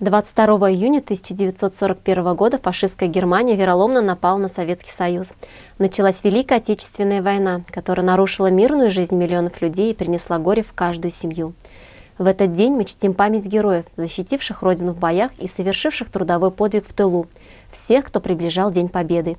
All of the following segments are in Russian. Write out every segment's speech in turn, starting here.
22 июня 1941 года фашистская Германия вероломно напала на Советский Союз. Началась Великая Отечественная война, которая нарушила мирную жизнь миллионов людей и принесла горе в каждую семью. В этот день мы чтим память героев, защитивших Родину в боях и совершивших трудовой подвиг в тылу, всех, кто приближал День Победы.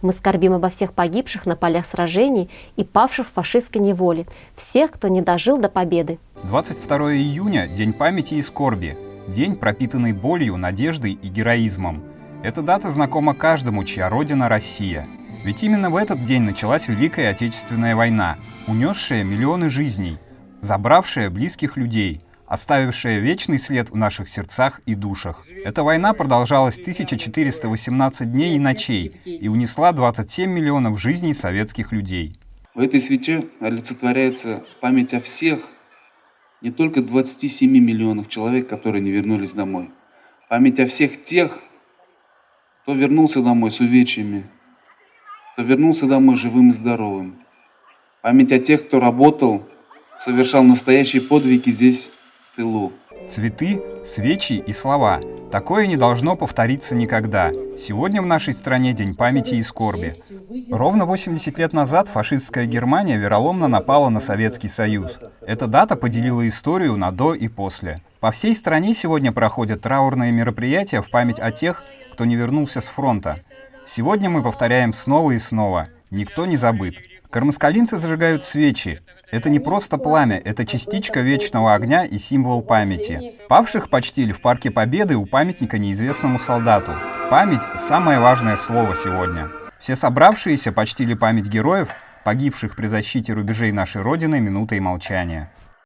Мы скорбим обо всех погибших на полях сражений и павших в фашистской неволе, всех, кто не дожил до победы. 22 июня – День памяти и скорби. День, пропитанный болью, надеждой и героизмом. Эта дата знакома каждому, чья родина — Россия. Ведь именно в этот день началась Великая Отечественная война, унесшая миллионы жизней, забравшая близких людей, оставившая вечный след в наших сердцах и душах. Эта война продолжалась 1418 дней и ночей и унесла 27 миллионов жизней советских людей. В этой свече олицетворяется память о всех, не только 27 миллионов человек, которые не вернулись домой. Память о всех тех, кто вернулся домой с увечьями, кто вернулся домой живым и здоровым. Память о тех, кто работал, совершал настоящие подвиги здесь, в тылу. Цветы, свечи и слова. Такое не должно повториться никогда. Сегодня в нашей стране День памяти и скорби. Ровно 80 лет назад фашистская Германия вероломно напала на Советский Союз. Эта дата поделила историю на до и после. По всей стране сегодня проходят траурные мероприятия в память о тех, кто не вернулся с фронта. Сегодня мы повторяем снова и снова: никто не забыт. Кармаскалинцы зажигают свечи. Это не просто пламя, это частичка вечного огня и символ памяти. Павших почтили в Парке Победы у памятника неизвестному солдату. Память — самое важное слово сегодня. Все собравшиеся почтили память героев, погибших при защите рубежей нашей Родины, минутой молчания.